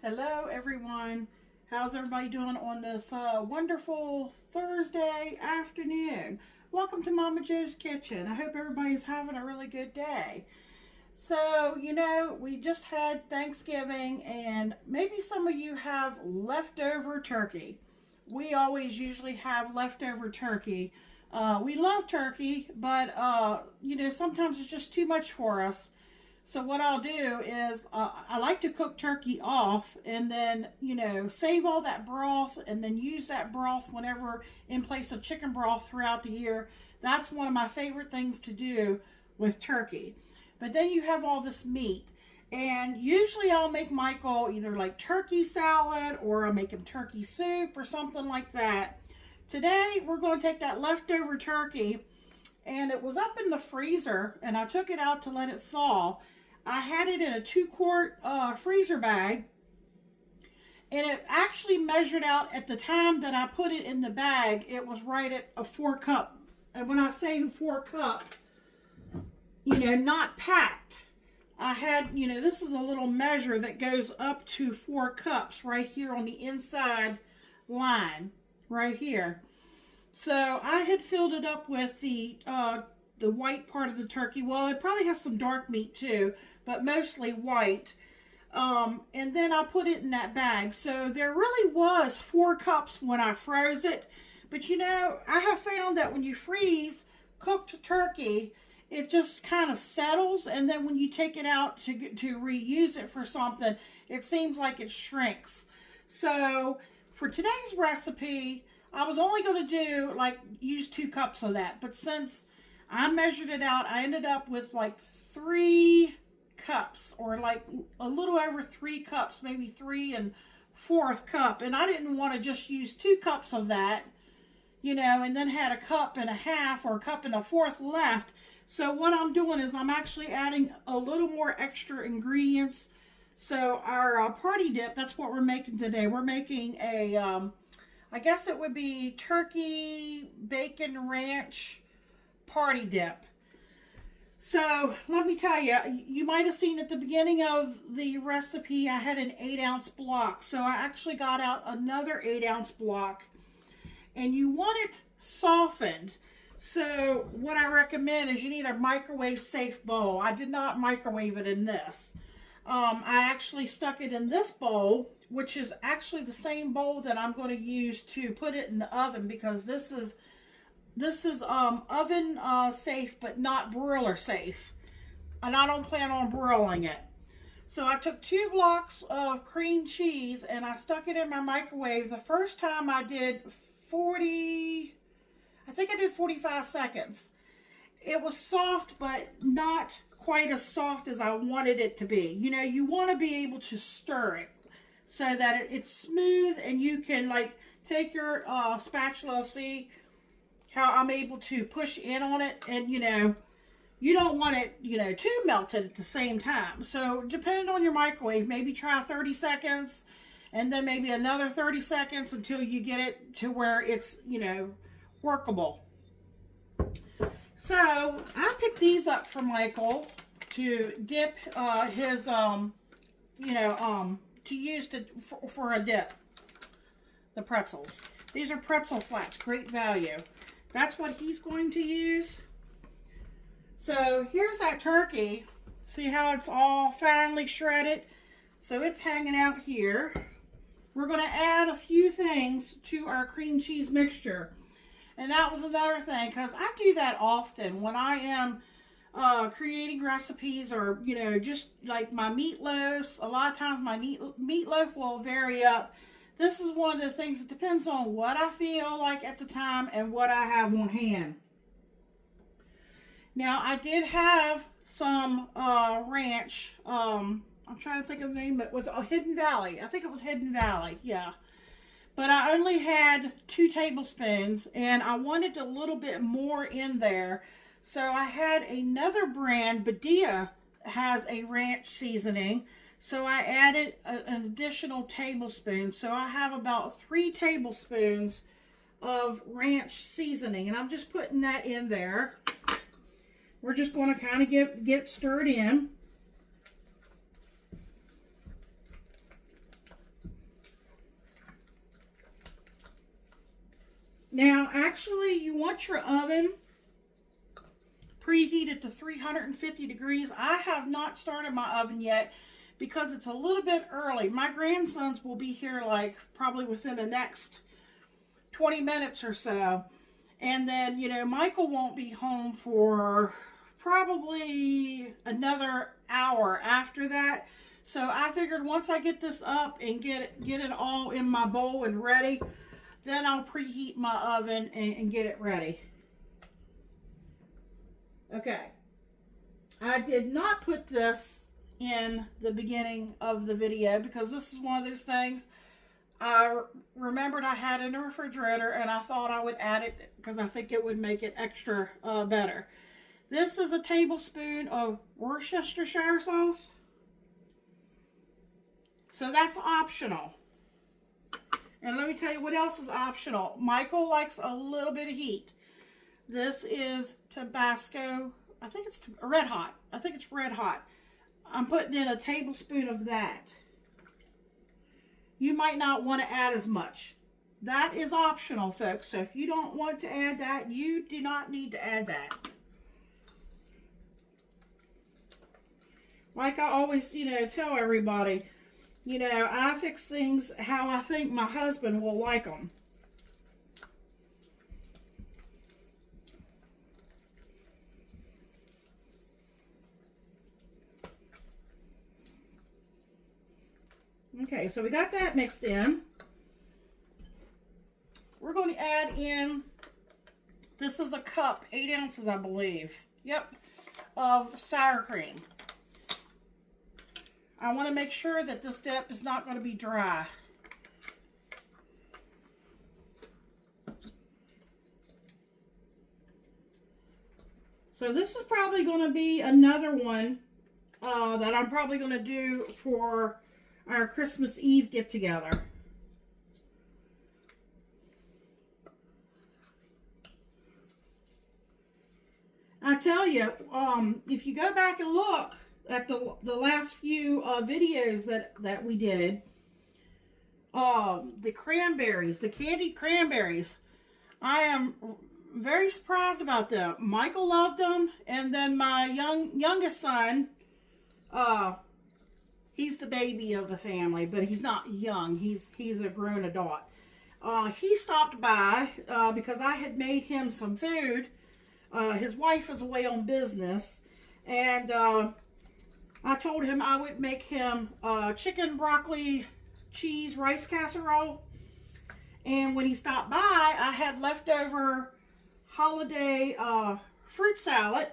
Hello everyone. How's everybody doing on this wonderful Thursday afternoon? Welcome to Momma Jo's Kitchen. I hope everybody's having a really good day. So, we just had Thanksgiving and maybe some of you have leftover turkey. We always usually have leftover turkey. We love turkey, but sometimes it's just too much for us. So what I'll do is I like to cook turkey off and then, save all that broth and then use that broth whenever in place of chicken broth throughout the year. That's one of my favorite things to do with turkey. But then you have all this meat. And usually I'll make Michael either like turkey salad or I'll make him turkey soup or something like that. Today we're going to take that leftover turkey, and it was up in the freezer and I took it out to let it thaw. I had it in a 2-quart freezer bag, and it actually measured out at the time that I put it in the bag. It was right at a 4-cup. And when I say 4-cup, not packed. I had, this is a little measure that goes up to 4 cups right here on the inside line, right here. So I had filled it up with the white part of the turkey. Well, it probably has some dark meat too, but mostly white. And then I put it in that bag. So there really was 4 cups when I froze it. But I have found that when you freeze cooked turkey, it just kind of settles. And then when you take it out to reuse it for something, it seems like it shrinks. So for today's recipe, I was only going to use 2 cups of that. But since I measured it out, I ended up with like 3 cups, or like a little over 3 cups, maybe 3 1/4 cup. And I didn't want to just use 2 cups of that, and then had a 1.5 cups or a 1.25 cups left. So what I'm doing is I'm actually adding a little more extra ingredients. So our party dip, that's what we're making today. We're making a, I guess it would be turkey bacon ranch party dip. So let me tell you, you might have seen at the beginning of the recipe, I had an 8-ounce block. So I actually got out another 8-ounce block, and you want it softened. So what I recommend is you need a microwave safe bowl. I did not microwave it in this. I actually stuck it in this bowl, which is actually the same bowl that I'm going to use to put it in the oven, because this is oven safe, but not broiler safe. And I don't plan on broiling it. So I took 2 blocks of cream cheese and I stuck it in my microwave. The first time I did 45 seconds. It was soft, but not quite as soft as I wanted it to be. You want to be able to stir it so that it's smooth, and you can take your spatula, see how I'm able to push in on it, and you don't want it too melted at the same time. So depending on your microwave, maybe try 30 seconds and then maybe another 30 seconds until you get it to where it's workable. So I picked these up for Michael to dip his to use for a dip. The pretzels. These are pretzel flats, great value. That's what he's going to use. So here's that turkey. See how it's all finely shredded? So it's hanging out here. We're going to add a few things to our cream cheese mixture. And that was another thing, because I do that often when I am creating recipes, or, just like my meatloaf. A lot of times my meatloaf will vary up. This is one of the things that depends on what I feel like at the time and what I have on hand. Now, I did have some ranch. I'm trying to think of the name. It was Hidden Valley. I think it was Hidden Valley. Yeah. But I only had 2 tablespoons, and I wanted a little bit more in there. So I had another brand, Badia has a ranch seasoning. So I added an additional tablespoon. So I have about 3 tablespoons of ranch seasoning, and I'm just putting that in there. We're just going to kind of get stirred in. Now, actually, you want your oven preheated to 350 degrees. I have not started my oven yet because it's a little bit early. My grandsons will be here like probably within the next 20 minutes or so. And then, you know, Michael won't be home for probably another hour after that. So I figured once I get this up and get it all in my bowl and ready, then I'll preheat my oven and get it ready. Okay. I did not put this in the beginning of the video because this is one of those things I remembered I had in the refrigerator, and I thought I would add it because I think it would make it extra better. This is a tablespoon of Worcestershire sauce. So that's optional. And let me tell you what else is optional. Michael likes a little bit of heat. This is Tabasco. I think it's red hot. I think it's red hot. I'm putting in a tablespoon of that. You might not want to add as much. That is optional, folks. So if you don't want to add that, you do not need to add that. Like I always, you know, tell everybody, you know, I fix things how I think my husband will like them. Okay, so we got that mixed in. We're going to add in, this is a cup, 8 ounces, I believe. Yep, of sour cream. I want to make sure that this dip is not going to be dry. So this is probably going to be another one that I'm probably going to do for our Christmas Eve get-together. I tell you, if you go back and look at the last few videos that we did, the cranberries, the candied cranberries, I am very surprised about them. Michael loved them, and then my youngest son, he's the baby of the family, but he's not young. He's a grown adult. He stopped by because I had made him some food. His wife was away on business, and I told him I would make him chicken, broccoli, cheese, rice casserole. And when he stopped by, I had leftover holiday fruit salad,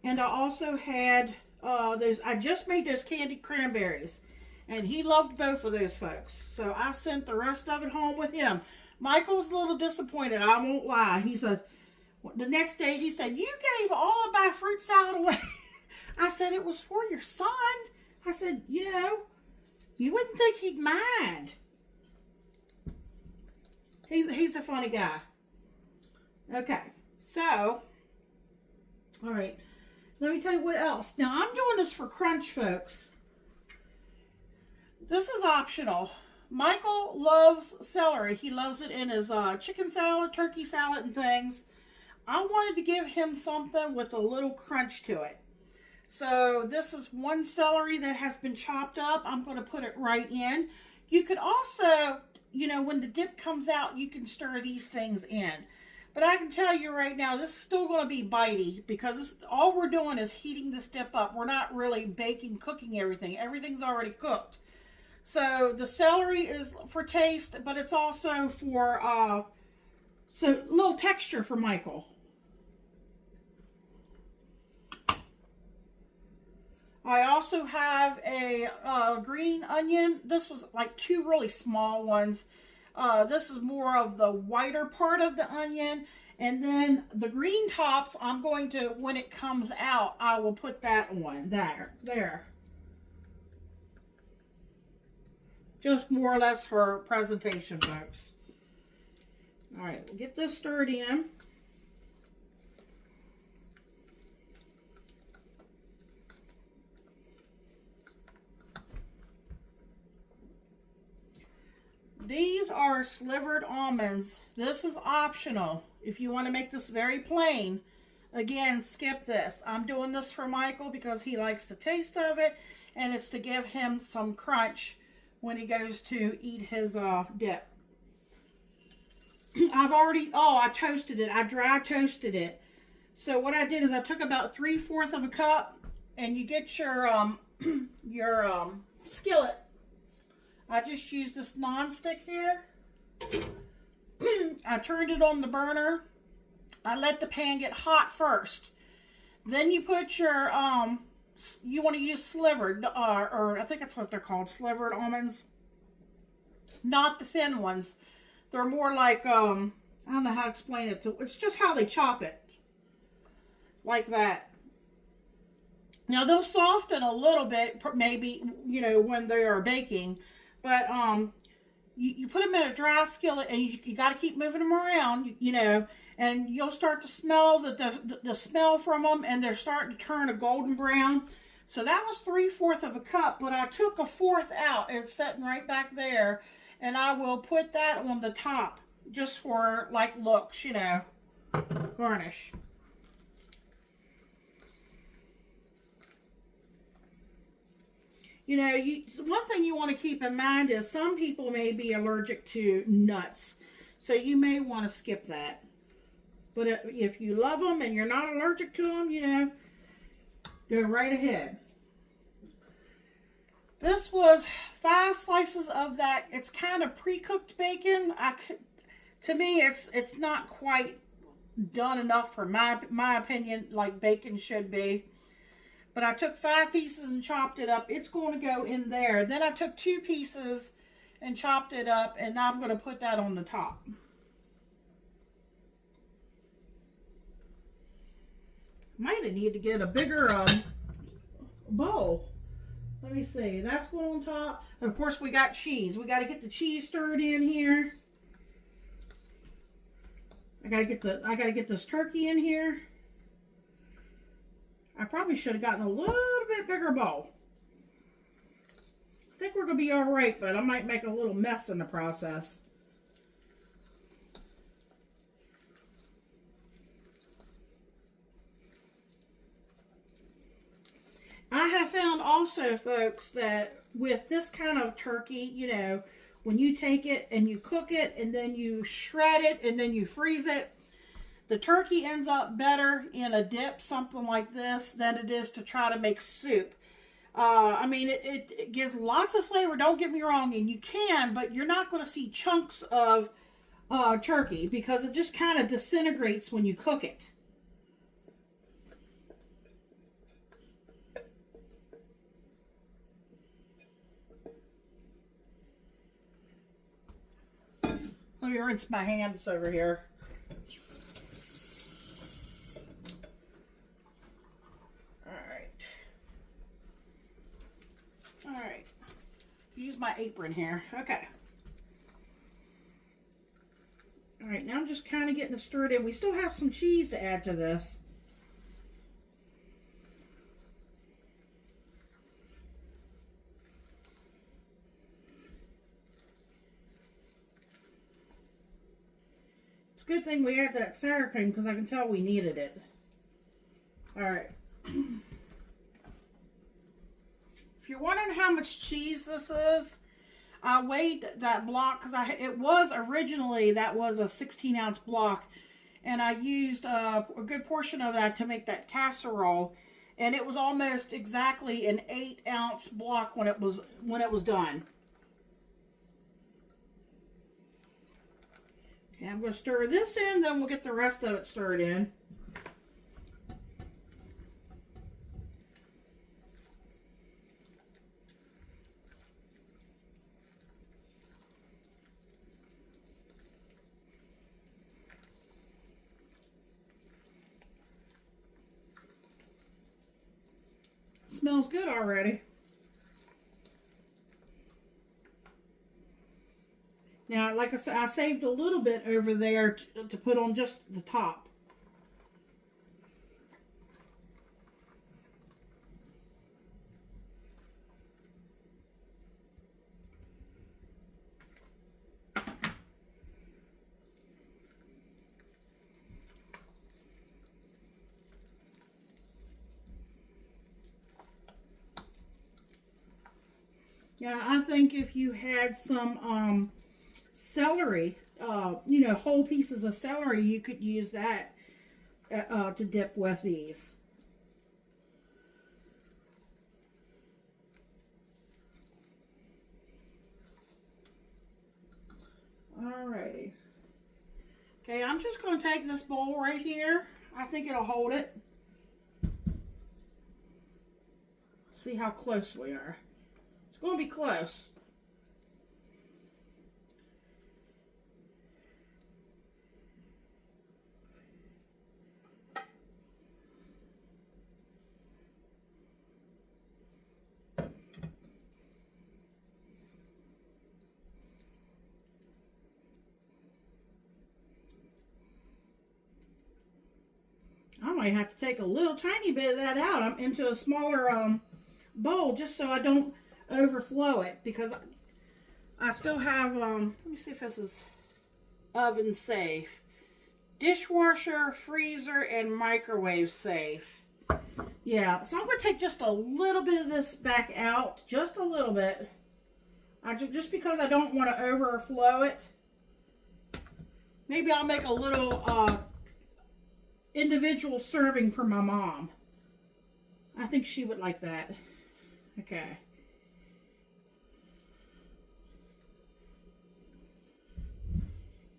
and I also had I just made those candied cranberries, and he loved both of those folks. So I sent the rest of it home with him. Michael's a little disappointed, I won't lie. The next day he said, "You gave all of my fruit salad away." I said, "It was for your son." I said, "You know, you wouldn't think he'd mind." He's a funny guy. Okay, so, all right. Let me tell you what else. Now, I'm doing this for crunch, folks. This is optional. Michael loves celery. He loves it in his chicken salad, turkey salad, and things. I wanted to give him something with a little crunch to it. So this is one celery that has been chopped up. I'm going to put it right in. You could also, you know, when the dip comes out, you can stir these things in. But I can tell you right now, this is still going to be bitey because all we're doing is heating this dip up. We're not really cooking everything. Everything's already cooked. So the celery is for taste, but it's also for so a little texture for Michael. I also have a green onion. This was like 2 really small ones. This is more of the whiter part of the onion. And then the green tops, I'm going to, when it comes out, I will put that on. There. Just more or less for presentation, folks. All right, we'll get this stirred in. These are slivered almonds. This is optional. If you want to make this very plain, again, skip this. I'm doing this for Michael because he likes the taste of it, and it's to give him some crunch when he goes to eat his dip. I toasted it. I dry toasted it. So what I did is I took about 3/4 of a cup, and you get your skillet. I just used this non-stick here. I turned it on the burner. I let the pan get hot first. Then you put your, you want to use slivered, or I think that's what they're called, slivered almonds. Not the thin ones. They're more like, I don't know how to explain it. It's just how they chop it. Like that. Now, they'll soften a little bit, maybe, you know, when they are baking. But you put them in a dry skillet, and you got to keep moving them around, you know, and you'll start to smell the smell from them, and they're starting to turn a golden brown. So that was 3/4 of a cup, but I took 1/4 out. It's sitting right back there, and I will put that on the top just for, like, looks, you know, garnish. You know, one thing you want to keep in mind is some people may be allergic to nuts. So you may want to skip that. But if you love them and you're not allergic to them, you know, go right ahead. This was 5 slices of that. It's kind of pre-cooked bacon. To me, it's not quite done enough for my opinion, like bacon should be. But I took 5 pieces and chopped it up. It's going to go in there. Then I took 2 pieces and chopped it up, and now I'm going to put that on the top. Might need to get a bigger bowl. Let me see. That's going on top. And of course, we got cheese. We got to get the cheese stirred in here. I got to get this turkey in here. I probably should have gotten a little bit bigger bowl. I think we're going to be all right, but I might make a little mess in the process. I have found also, folks, that with this kind of turkey, you know, when you take it and you cook it and then you shred it and then you freeze it, the turkey ends up better in a dip, something like this, than it is to try to make soup. I mean, it gives lots of flavor, don't get me wrong, and you can, but you're not going to see chunks of turkey because it just kind of disintegrates when you cook it. Let me rinse my hands over here. Alright, use my apron here. Okay. Alright, now I'm just kind of getting it stirred in. We still have some cheese to add to this. It's a good thing we had that sour cream because I can tell we needed it. Alright. If you're wondering how much cheese this is, I weighed that block because it was originally, that was a 16-ounce block, and I used a good portion of that to make that casserole, and it was almost exactly an 8-ounce block when it was done. Okay, I'm going to stir this in, then we'll get the rest of it stirred in. Smells good already. Now, like I said, I saved a little bit over there to put on just the top. Yeah, I think if you had some celery, you know, whole pieces of celery, you could use that to dip with these. Alrighty. Okay, I'm just going to take this bowl right here. I think it'll hold it. See how close we are. It's going to be close. I might have to take a little tiny bit of that out into a smaller bowl just so I don't overflow it, because I still have, let me see if this is oven safe. Dishwasher, freezer, and microwave safe. Yeah, so I'm going to take just a little bit of this back out, just a little bit. Just because I don't want to overflow it. Maybe I'll make a little individual serving for my mom. I think she would like that. Okay.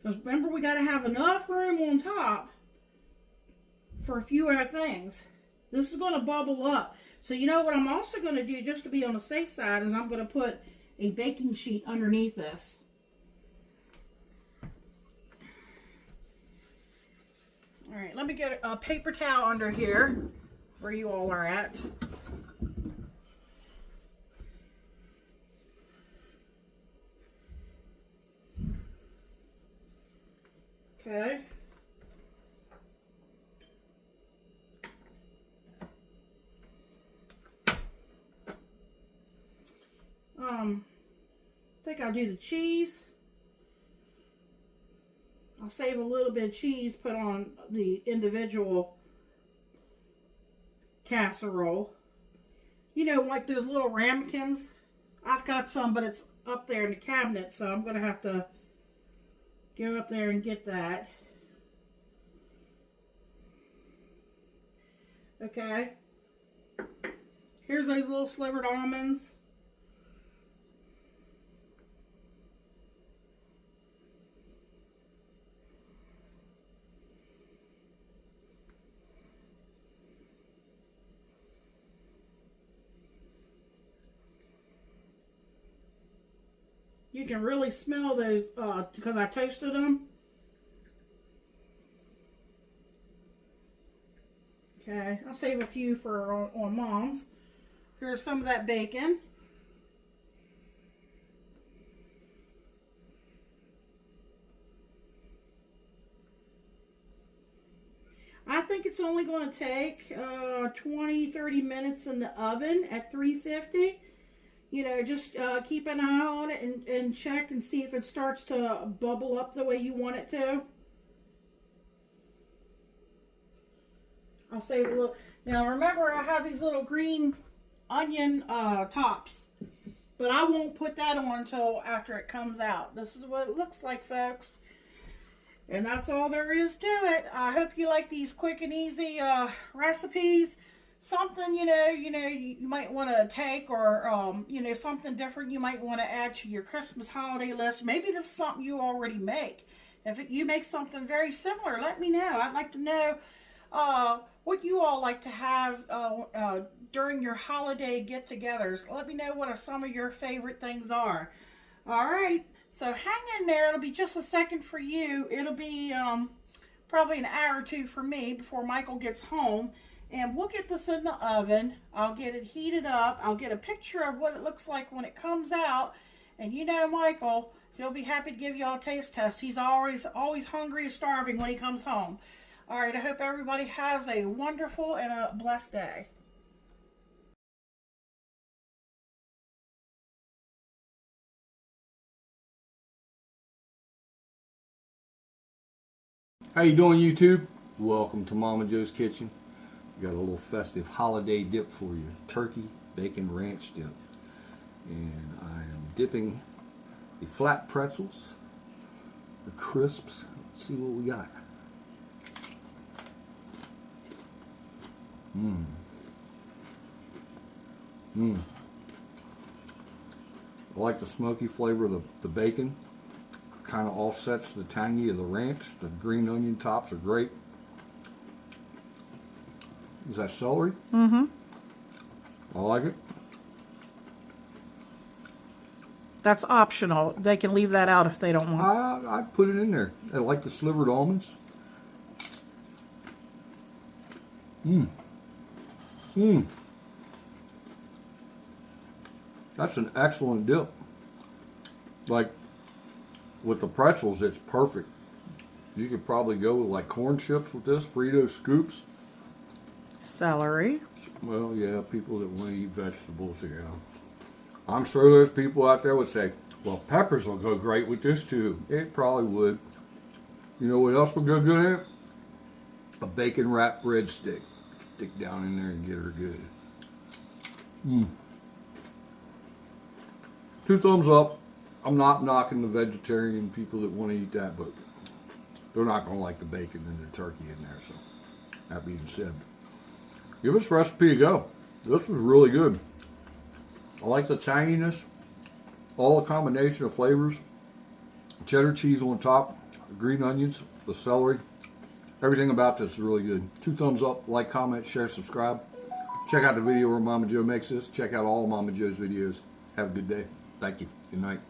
Because remember, we got to have enough room on top for a few other things. This is going to bubble up. So you know what I'm also going to do, just to be on the safe side, is I'm going to put a baking sheet underneath this. All right, let me get a paper towel under here where you all are at. Okay. I think I'll do the cheese. I'll save a little bit of cheese, put on the individual casserole. You know, like those little ramekins. I've got some, but it's up there in the cabinet, so I'm going to have to go up there and get that. Okay. Here's those little slivered almonds. You can really smell those because I toasted them. Okay, I'll save a few for on Mom's. Here's some of that bacon. I think it's only going to take 20-30 minutes in the oven at 350. You know, just keep an eye on it and check and see if it starts to bubble up the way you want it to. I'll save a little. Now remember, I have these little green onion tops, but I won't put that on until after it comes out. This is what it looks like, folks. And that's all there is to it. I hope you like these quick and easy recipes. Something, you might want to take, or, something different you might want to add to your Christmas holiday list. Maybe this is something you already make. If you make something very similar, let me know. I'd like to know what you all like to have during your holiday get-togethers. Let me know what some of your favorite things are. All right, so hang in there. It'll be just a second for you. It'll be probably an hour or two for me before Michael gets home. And we'll get this in the oven. I'll get it heated up. I'll get a picture of what it looks like when it comes out. And you know Michael, he'll be happy to give you all a taste test. He's always hungry and starving when he comes home. All right, I hope everybody has a wonderful and a blessed day. How you doing, YouTube? Welcome to Momma Jo's Kitchen. We got a little festive holiday dip for you. Turkey, bacon, ranch dip. And dipping the flat pretzels, the crisps. Let's see what we got. I like the smoky flavor of the bacon. Kind of offsets the tangy of the ranch. The green onion tops are great. Is that celery? Mm-hmm. I like it. That's optional. They can leave that out if they don't want. I'd put it in there. I like the slivered almonds. That's an excellent dip. Like, with the pretzels, it's perfect. You could probably go with like corn chips with this, Frito scoops. Celery. Well, yeah, people that want to eat vegetables, yeah. I'm sure there's people out there would say, well, peppers will go great with this too. It probably would. You know what else would go good in it? A bacon wrapped breadstick. Stick down in there and get her good. 2 thumbs up. I'm not knocking the vegetarian people that want to eat that, but they're not going to like the bacon and the turkey in there. So, that being said, give this recipe a go. This was really good. I like the tanginess, all the combination of flavors, cheddar cheese on top, green onions, the celery. Everything about this is really good. 2 thumbs up, like, comment, share, subscribe. Check out the video where Momma Jo makes this. Check out all Momma Jo's videos. Have a good day. Thank you. Good night.